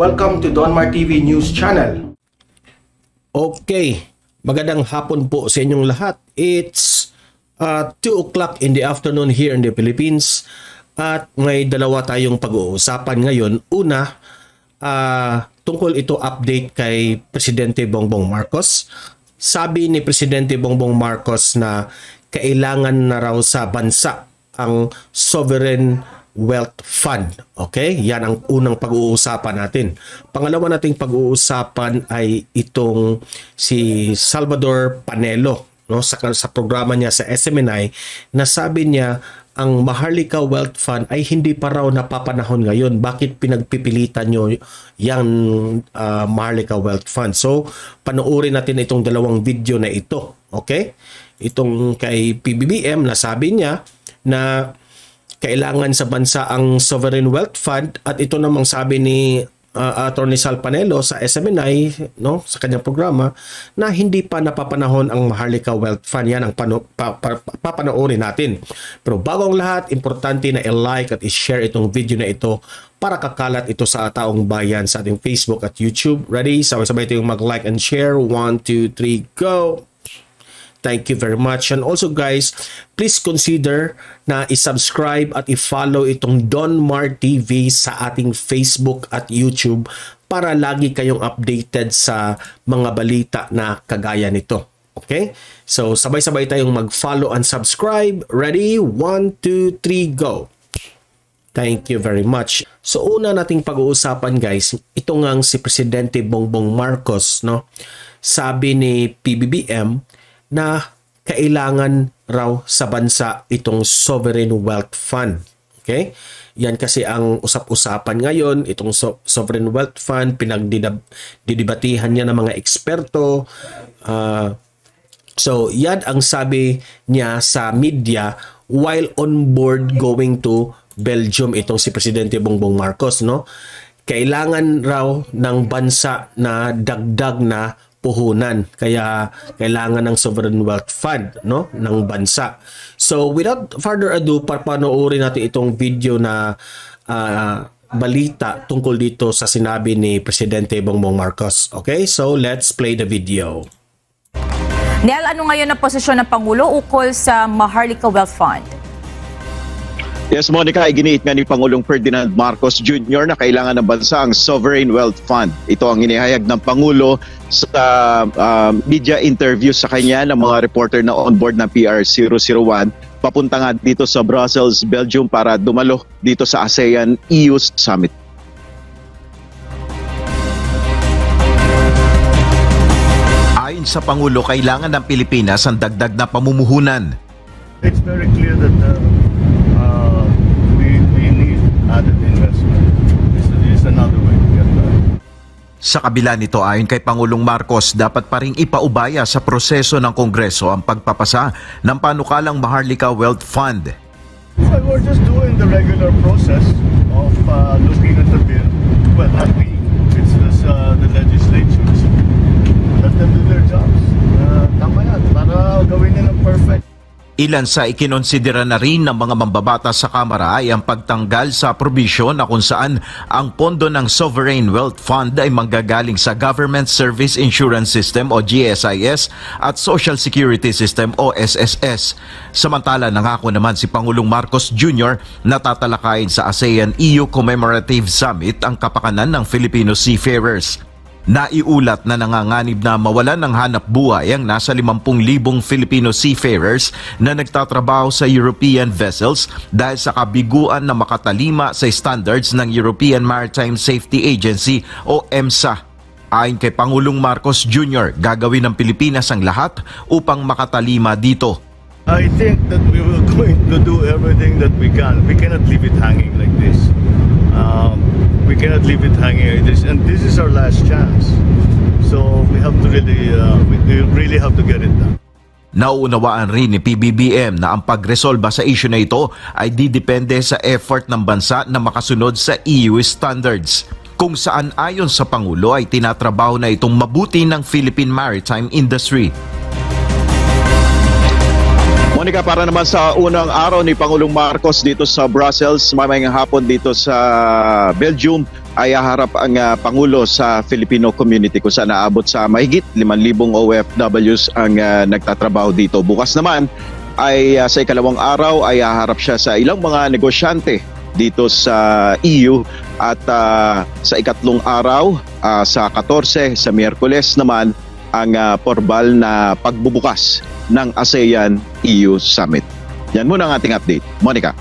Welcome to Donmar TV News Channel. Okay, magandang hapon po sa inyong lahat. It's 2 o'clock in the afternoon here in the Philippines at may dalawa tayong pag-uusapan ngayon. Una, tungkol ito update kay Presidente Bongbong Marcos. Sabi ni Presidente Bongbong Marcos na kailangan na raw sa bansa ang Sovereign Wealth Fund. Okay? Yan ang unang pag-uusapan natin. Pangalawa nating pag-uusapan ay itong si Salvador Panelo, no, sa programa niya sa SMNI, na sabi niya ang Maharlika Wealth Fund ay hindi pa raw napapanahon ngayon. Bakit pinagpipilitan nyo yung Maharlika Wealth Fund? So, panoorin natin itong dalawang video na ito. Okay? Itong kay PBBM na sabi niya na kailangan sa bansa ang Sovereign Wealth Fund, at ito namang sabi ni Attorney Sal Panelo sa SMNI, no, sa kanyang programa, na hindi pa napapanahon ang Maharlika Wealth Fund. Yan ang papanoorin natin. Pero bago ang lahat, importante na i-like at i-share itong video na ito para kakalat ito sa taong bayan sa ating Facebook at YouTube. Ready? Sabay-sabay tayong mag-like and share. 1, 2, 3, go! Thank you very much. And also guys, please consider na i-subscribe at i-follow itong Donmar TV sa ating Facebook at YouTube para lagi kayong updated sa mga balita na kagaya nito. Okay? So sabay-sabay tayong mag-follow and subscribe. Ready? 1, 2, 3, go! Thank you very much. So una nating pag-uusapan guys, ito ngang si Presidente Bongbong Marcos, no? Sabi ni PBBM na kailangan raw sa bansa itong Sovereign Wealth Fund. Okay? Yan kasi ang usap-usapan ngayon, itong Sovereign Wealth Fund, pinagdidibatihan niya ng mga eksperto. So, yan ang sabi niya sa media while on board going to Belgium, itong si Presidente Bongbong Marcos, no? Kailangan raw ng bansa na dagdag na puhunan, kaya kailangan ng Sovereign Wealth Fund, no, ng bansa. So without further ado, papanoorin natin itong video na balita tungkol dito sa sinabi ni Presidente Bongbong Marcos. Okay, so let's play the video. Nel, ano ngayon ang posisyon ng Pangulo ukol sa Maharlika Wealth Fund? Yes, Monica, iginiit nga ni Pangulong Ferdinand Marcos Jr. na kailangan ng bansa ang Sovereign Wealth Fund. Ito ang inihayag ng Pangulo sa media interview sa kanya ng mga reporter na on-board ng PR001. Papunta nga dito sa Brussels, Belgium para dumalo dito sa ASEAN-EU Summit. Ayon sa Pangulo, kailangan ng Pilipinas ang dagdag na pamumuhunan. It's very clear that we need added investment. This is another way to get that. Sa kabila nito, ayon kay Pangulong Marcos, dapat pa ring ipaubaya sa proseso ng Kongreso ang pagpapasa ng panukalang Maharlika Wealth Fund. Well, we're just doing the regular process of looking at the bill. Well, not we. It's the legislatures. Let them do their jobs. Tama yan. Para gawin nila perfect. Ilan sa ikinonsidera na rin ng mga mambabatas sa Kamara ay ang pagtanggal sa provision na kung saan ang pondo ng Sovereign Wealth Fund ay manggagaling sa Government Service Insurance System o GSIS at Social Security System o SSS. Samantala, nangako naman si Pangulong Marcos Jr. na tatalakayin sa ASEAN-EU Commemorative Summit ang kapakanan ng Filipino seafarers. Naiulat na nanganganib na mawalan ng hanap buhay ang nasa 50,000 Filipino seafarers na nagtatrabaho sa European vessels dahil sa kabiguan na makatalima sa standards ng European Maritime Safety Agency o EMSA. Ayon kay Pangulong Marcos Jr., gagawin ng Pilipinas ang lahat upang makatalima dito. I think that we will going to do everything that we can. We cannot leave it hanging like this. We cannot leave it hanging like this, and this is our last chance. So we have to really have to get it done. Nauunawaan rin ni PBBM na ang pagresolba sa issue na ito ay didepende sa effort ng bansa na makasunod sa EU standards, kung saan ayon sa Pangulo ay tinatrabaho na itong mabuti ng Philippine maritime industry. Monica, para naman sa unang araw ni Pangulong Marcos dito sa Brussels, mamayang hapon dito sa Belgium, ay haharap ang Pangulo sa Filipino community kung saan naabot sa mahigit 5,000 OFWs ang nagtatrabaho dito. Bukas naman ay sa ikalawang araw ay haharap siya sa ilang mga negosyante dito sa EU at sa ikatlong araw sa 14 sa Miyerkules naman ang formal na pagbubukas ng ASEAN-EU Summit. Yan muna ang ating update. Monica.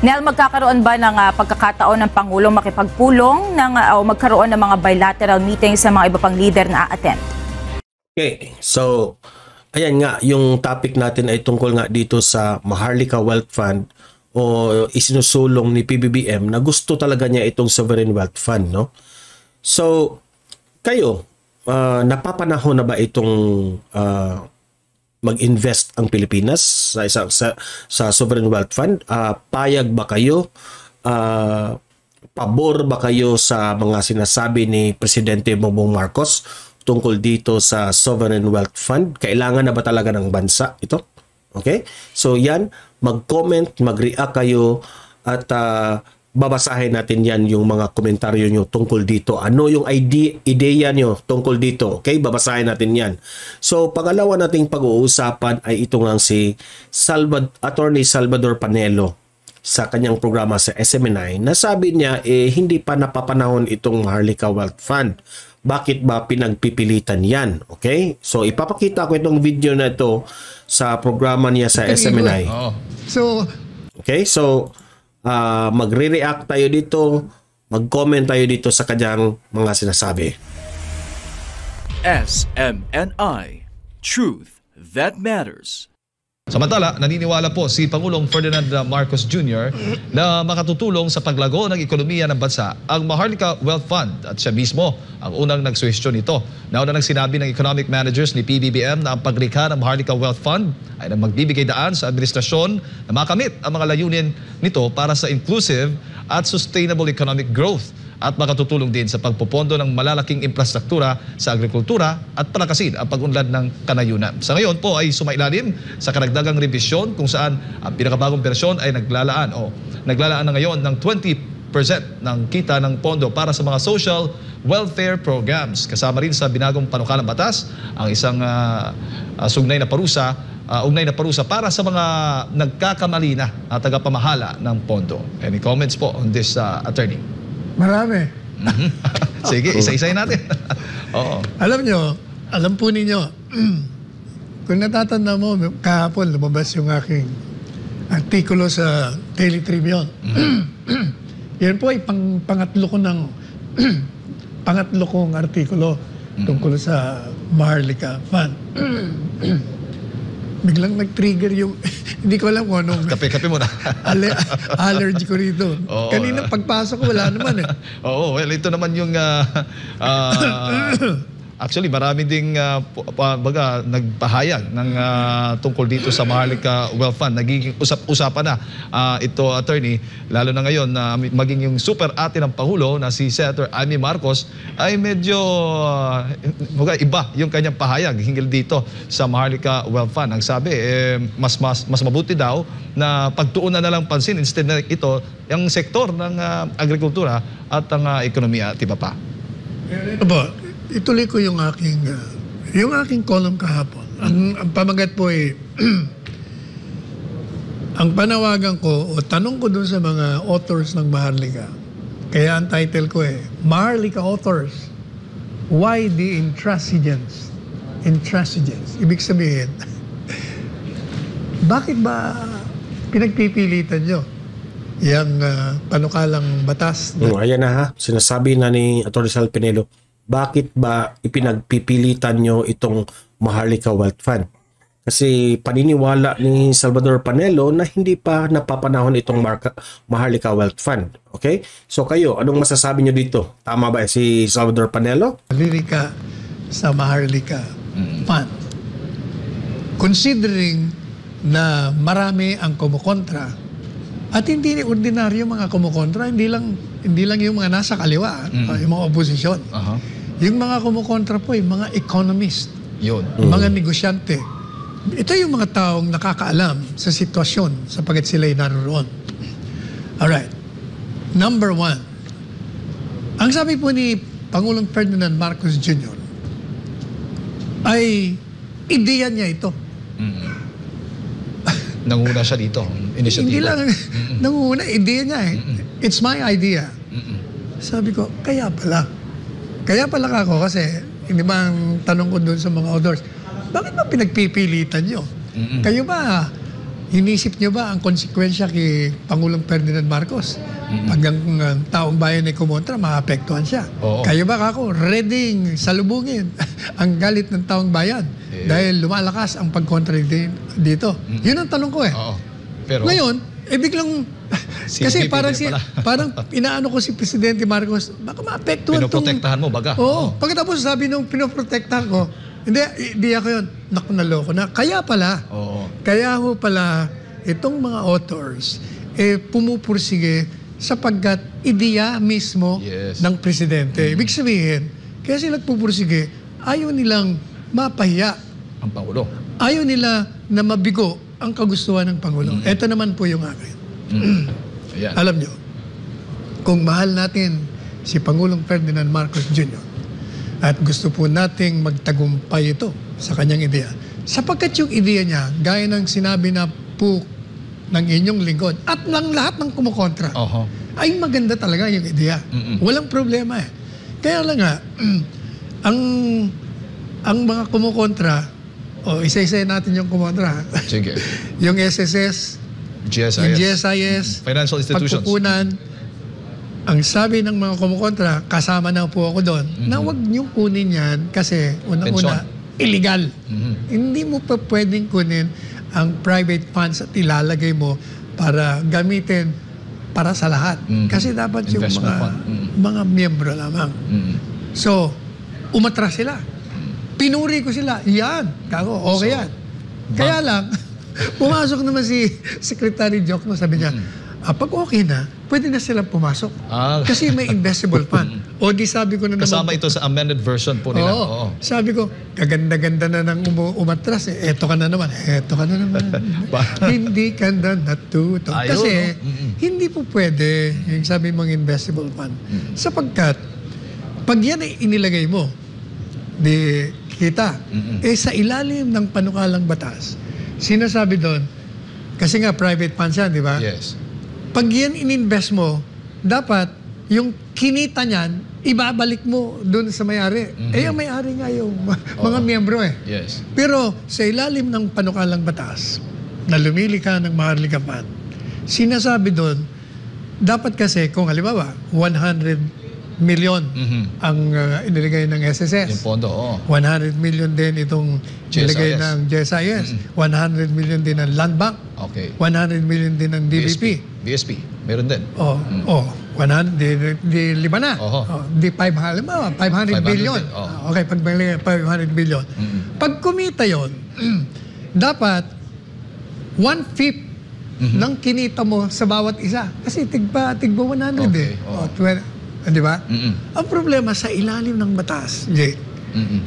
Nel, magkakaroon ba ng pagkakataon ng Pangulong makipagpulong o magkaroon ng mga bilateral meetings sa mga iba pang leader na a-attend? Okay, so ayan nga, yung topic natin ay tungkol nga dito sa Maharlika Wealth Fund o isinusulong ni PBBM na gusto talaga niya itong Sovereign Wealth Fund, no? So, kayo, napapanahon na ba itong mag-invest ang Pilipinas sa Sovereign Wealth Fund? Payag ba kayo? Pabor ba kayo sa mga sinasabi ni Presidente Bongbong Marcos tungkol dito sa Sovereign Wealth Fund? Kailangan na ba talaga ng bansa ito? Okay? So yan, mag-comment, mag-react kayo at babasahin natin yan yung mga komentaryo nyo tungkol dito. Ano yung ideya nyo tungkol dito? Okay? Babasahin natin yan. So, pangalawa nating pag-uusapan ay ito nga si Attorney Salvador Panelo sa kanyang programa sa SMNI. Nasabi niya, hindi pa napapanahon itong Maharlika Wealth Fund. Bakit ba pinagpipilitan yan? Okay? So, ipapakita ko itong video na ito sa programa niya sa SMNI. Okay? So, magre-react tayo dito, mag-comment tayo dito sa kanyang mga sinasabi. SMNI. Truth that matters. Samantala, naniniwala po si Pangulong Ferdinand Marcos Jr. na makatutulong sa paglago ng ekonomiya ng bansa ang Maharlika Wealth Fund at siya mismo ang unang nagsuhestyon nito. Nauna nang sinabi ng economic managers ni PBBM na ang paglikha ng Maharlika Wealth Fund ay magbibigay daan sa administrasyon na makamit ang mga layunin nito para sa inclusive at sustainable economic growth at makatutulong din sa pagpopondo ng malalaking infrastruktura sa agrikultura at palakasin ang pag-unlad ng kanayunan. Sa ngayon po ay sumailalim sa karagdagang revisyon kung saan ang pinakabagong bersyon ay naglalaan na ngayon ng 20% ng kita ng pondo para sa mga social welfare programs. Kasama rin sa binagong panukalang batas ang isang ugnay na parusa para sa mga nagkakamali na tagapamahala ng pondo. Any comments po on this, attorney? Marami. Sige, isa-isayin natin. Oo. Alam po ninyo, kung natatanda mo, kahapon lumabas yung aking artikulo sa Daily Tribune. Yan po ay pangatlo kong artikulo tungkol sa Maharlika Fund. Biglang nag-trigger yung, hindi ko alam kung anong... Kape mo na. Allergy ko rito. Kanina pagpasok ko, wala naman eh. Oo, well, ito naman yung... actually, marami ding nagpahayag ng tungkol dito sa Maharlika Wealth Fund. Nagiging usap-usapan na ito, attorney, lalo na ngayon na maging yung super ate ng Pangulo na si Senator Amy Marcos ay medyo iba yung kanyang pahayag hinggil dito sa Maharlika Wealth Fund. Ang sabi, mas mabuti daw na pagtuunan na lang pansin instead na ito yung sektor ng agrikultura at ang ekonomiya, tiba pa. Ito po, ituloy ko yung aking column kahapon. Ang pamagat po ay ang panawagan ko o tanong ko dun sa mga authors ng Maharlika. Kaya ang title ko Maharlika Authors, Why the Intransigence? Ibig sabihin, bakit ba pinagpipilitan nyo yung panukalang batas? Ayan na ha, sinasabi na ni Atty. Sal Pinelo. Bakit ba ipinagpipilitan nyo itong Maharlika Wealth Fund? Kasi paniniwala ni Salvador Panelo na hindi pa napapanahon itong Maharlika Wealth Fund. Okay? So kayo, anong masasabi nyo dito? Tama ba si Salvador Panelo? Lirika sa Maharlika Fund. Considering na marami ang kumukontra at hindi ordinaryo mga kumukontra, hindi lang yung mga nasa kaliwa, yung mga oposisyon. Yung mga kumukontra po, yung mga economist, mga negosyante. Ito yung mga taong nakakaalam sa sitwasyon sapagat sila'y naroon. Alright. Number one, Ang sabi po ni Pangulong Ferdinand Marcos Jr. ay ideya niya ito. Nanguna siya dito. Initiative. Hindi lang nanguna, ideya niya eh. It's my idea. Sabi ko, kaya pala. Kaya pala ako kasi, hindi ba ang tanong ko doon sa mga authors, bakit ba pinagpipilitan nyo? Kayo ba, inisip nyo ba ang konsekwensya kay Pangulong Ferdinand Marcos? Pag ang taong bayan ay kumontra, maapektuhan siya. Kayo ba kako, ready salubungin ang galit ng taong bayan dahil lumalakas ang pagkontra dito? Yun ang tanong ko eh. Pero, ngayon, biglang, kasi parang inaano ko si Presidente Marcos, baka maapektuhan pinoprotektahan mo baga. Oo. Pagkatapos sabi nung pinoprotektahan ko, hindi ako yun. Naku, naloko na. Kaya pala, kaya ho pala, itong mga authors, pumupursige sapagkat ideya mismo ng Presidente. Ibig sabihin, kaya sila nagpupursige, ayaw nilang mapahiya ang Pangulo. Ayaw nila na mabigo ang kagustuhan ng Pangulo. Ito naman po yung akin. Alam nyo, kung mahal natin si Pangulong Ferdinand Marcos Jr. at gusto po nating magtagumpay ito sa kanyang ideya, sapagkat yung ideya niya, gaya ng sinabi na po ng inyong lingkod at ng lahat ng kumukontra, ay maganda talaga yung ideya. Walang problema eh. Kaya lang nga, ang mga kumukontra, isa-isa natin yung kumontra. Sige. Yung SSS, GSIS. yung GSIS, Financial institutions. pagkukunan. Ang sabi ng mga kumukontra, kasama na po ako doon, na huwag niyong kunin yan kasi unang-una, illegal. Hindi mo pa pwedeng kunin ang private funds at ilalagay mo para gamitin para sa lahat. Kasi dapat yung mga miyembro lamang. So, umatras sila. Pinuri ko sila. Yan. Kako, okay yan. Kaya lang, pumasok naman si Secretary Jokno, sabi niya, pag okay na, pwede na silang pumasok. Kasi may investable fund. O di sabi ko na naman. Kasama ito sa amended version po nila. Sabi ko, kaganda-ganda na ng umatras. Eto ka na naman. Eto ka na naman. Hindi ka na natuto. Kasi, hindi po pwede yung sabi mong investable fund. Sapagkat, pag yan ay inilagay mo, di kita, sa ilalim ng panukalang batas, sinasabi doon, kasi nga private funds yan, di ba? Yes. Pag yan ininvest mo, dapat yung kinita niyan, ibabalik mo doon sa may-ari. Ang may-ari nga yung mga miyembro eh. Yes. Pero sa ilalim ng panukalang batas, na lumilika ng Maharlika Fund, sinasabi doon, dapat kasi kung halimbawa, 100 million ang inilagay ng SSS. Yung pondo, 100 million din itong inilagay ng GSIS. 100 million din ng Land Bank. Okay. 100 million din ng DBP. BSP. Meron din. 100, di 5 na. Di 500 billion. Okay, pag may 500 billion. Pag kumita yon, dapat 1/5 ng kinita mo sa bawat isa. Kasi tigba 100 eh. Di ba? Ang problema sa ilalim ng batas, Jay,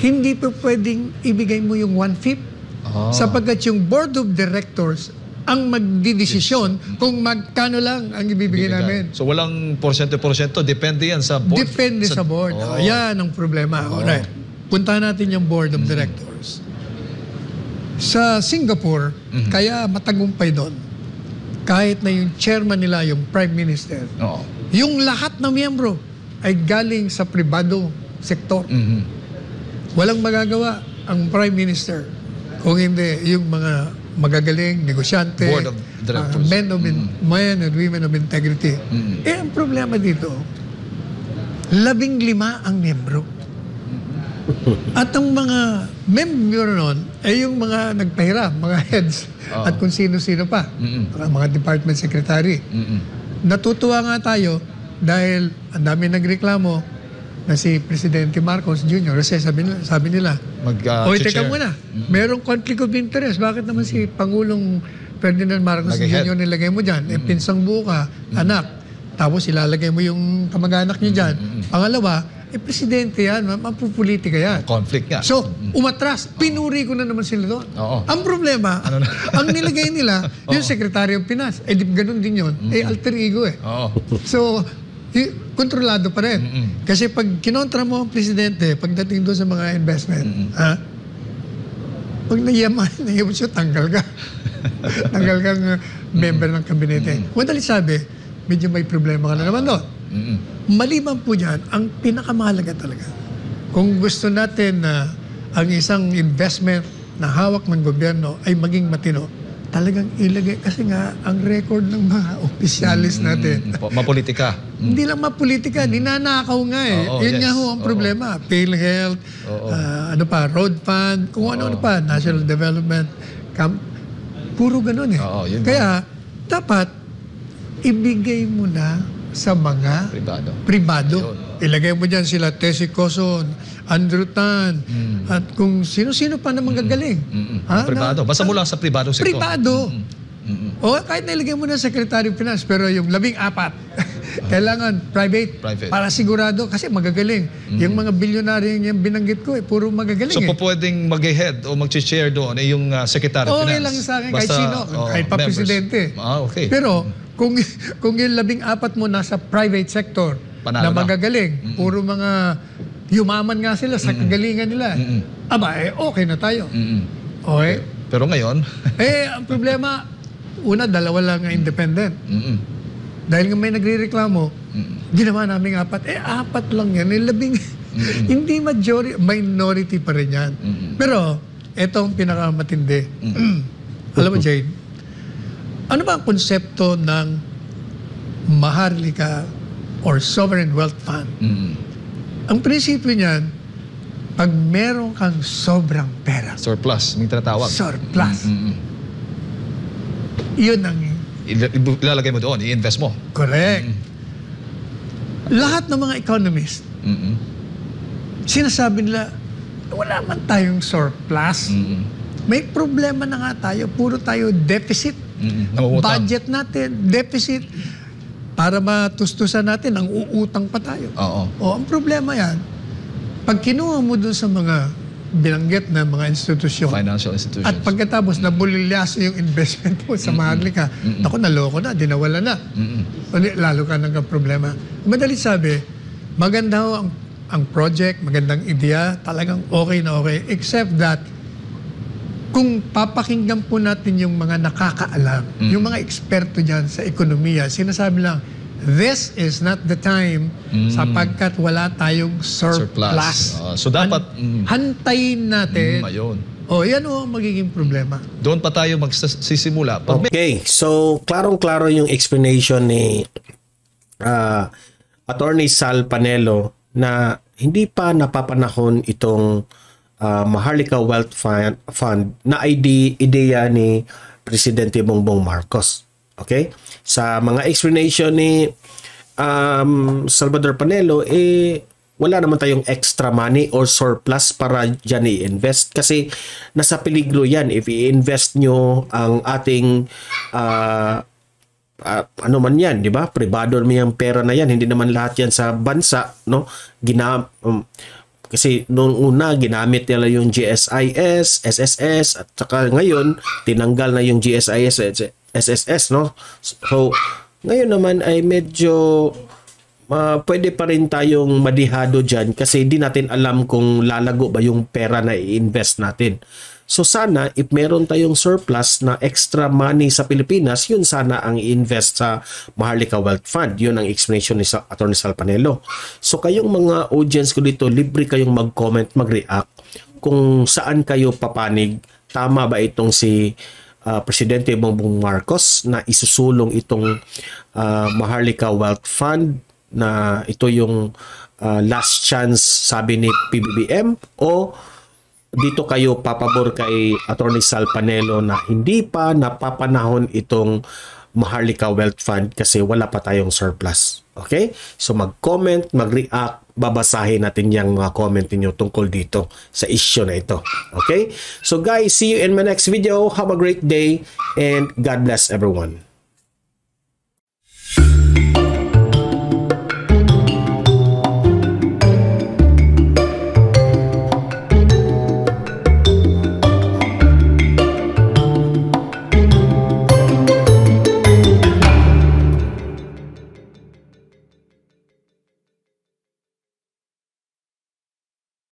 hindi pa pwedeng ibigay mo yung 1/5 sapagkat yung Board of Directors ang magdidesisyon kung magkano lang ang ibibigay namin. So walang porsyento, depende yan sa board? Depende sa board. Yan ang problema. Alright. Puntahan natin yung Board of Directors. Sa Singapore, kaya matagumpay doon, kahit na yung chairman nila, yung Prime Minister, yung lahat ng miyembro ay galing sa pribado sektor. Walang magagawa ang Prime Minister kung hindi yung mga magagaling, negosyante, Board of Directors. men and women of integrity. Ang problema dito, 15 ang miyembro. At ang mga member nun ay yung mga nagpahirap, mga heads, at kung sino-sino pa, mga department secretary. Natutuwa nga tayo dahil ang dami nagreklamo na si Presidente Marcos Jr. Kasi sabi nila, teka muna, merong conflict of interest. Bakit naman si Pangulong Ferdinand Marcos Jr. nilagay mo dyan? Pinsang buo ka, anak. Tapos ilalagay mo yung kamag-anak niyo dyan. Pangalawa, Presidente yan, mapupolitika yan. Conflict nga. So, umatras. Pinuri ko na naman sila doon. Ang problema, ang nilagay nila, yung Secretary of Finance. Ganun din yun. Alter ego eh. So, kontrolado pa rin. Kasi pag kinontra mo ang presidente, pagdating doon sa mga investment, pag nayaman siya, tanggal ka. Tanggal kang member ng kabinete. Madali sabi, medyo may problema ka na naman doon. Maliban po dyan, ang pinakamahalaga talaga, kung gusto natin na ang isang investment na hawak ng gobyerno ay maging matino, talagang ilagay. Kasi nga, ang record ng mga opisyalis natin. Mapolitika. Hindi lang mapolitika, ninanakaw nga eh. Yun nga ho ang problema. PhilHealth, road fund, kung ano pa, National Development Camp. Puro ganun eh. Kaya, dapat, ibigay mo na sa mga pribado. Ilagay mo dyan sila Tessie Coson, Andrew Tan, at kung sino-sino pa na magagaling. Pribado. Basta mula sa pribado sektor. Pribado. O kahit nailagay mo na Secretary of Finance, pero yung 14, kailangan private. Para sigurado, kasi magagaling. Yung mga bilyonaryo yung binanggit ko, puro magagaling. So, pwedeng mag-head o mag-chair doon yung Secretary of Finance? Okay lang sa akin, kahit sino. Kahit pa presidente. Okay. Pero, kung yung 14 mo nasa private sector, na magagaling, puro mga yumaman nga sila sa kagalingan nila. Okay na tayo. Okay? Pero ngayon? Ang problema, una, 2 lang ang independent. Dahil nga may nagre-reklamo, ginawa namin 4. 4 lang yan. Hindi minority pa rin yan. Pero, ito ang pinakamatindi. Alam mo, Jade, ano ba ang konsepto ng Maharlika or Sovereign Wealth Fund? Ang prinsipyo niyan, pag meron kang sobrang pera. Surplus, may tinatawag. Surplus. Yun ang ilalagay mo doon, i-invest mo. Correct. Lahat ng mga economist, sinasabi nila, wala man tayong surplus. May problema na nga tayo. Puro tayo deficit. Budget natin, deficit. Para matustusan natin, ang uutang pa tayo. Ang problema yan, pag kinuha mo dun sa mga binanggit na mga institusyon, financial institutions, at pagkatapos nabulilyaso yung investment mo sa Maharlika, ako, naloko na, dinawala na. Lalo ka ng problema. Madali sabi, maganda ho ang project, magandang ideya, talagang okay na okay, except that, kung papakinggan po natin yung mga nakakaalam, yung mga eksperto dyan sa ekonomiya, sinasabi lang, this is not the time sapagkat wala tayong surplus. So dapat hantayin natin. Yan ang magiging problema. Doon pa tayo magsisimula. Okay, so klarong-klaro yung explanation ni Attorney Sal Panelo na hindi pa napapanahon itong Maharlika Wealth Fund na ideya ni Presidente Bongbong Marcos. Okay? Sa mga explanation ni Salvador Panelo, wala naman tayong extra money or surplus para dyan i-invest kasi nasa peligro yan if i-invest nyo ang ating ano man yan, di ba? Pribado naman yung pera na yan. Hindi naman lahat yan sa bansa, no? Kasi noong una, ginamit nila yung GSIS, SSS, at saka ngayon, tinanggal na yung GSIS, SSS, no? So, ngayon naman ay medyo pwede pa rin tayong madihado dyan kasi hindi natin alam kung lalago ba yung pera na i-invest natin. So sana, if meron tayong surplus na extra money sa Pilipinas, yun sana ang i-invest sa Maharlika Wealth Fund. Yun ang explanation ni Atty. Sal Panelo. So kayong mga audience ko dito, libre kayong mag-comment, mag-react kung saan kayo papanig. Tama ba itong si Presidente Bongbong Marcos na isusulong itong Maharlika Wealth Fund na ito yung last chance sabi ni PBBM, o dito kayo papabor kay Atty. Sal Panelo na hindi pa napapanahon itong Maharlika Wealth Fund kasi wala pa tayong surplus. Okay? So mag-comment, mag-react, babasahin natin yung mga comment niyo tungkol dito sa issue na ito. Okay? So guys, see you in my next video. Have a great day and God bless everyone.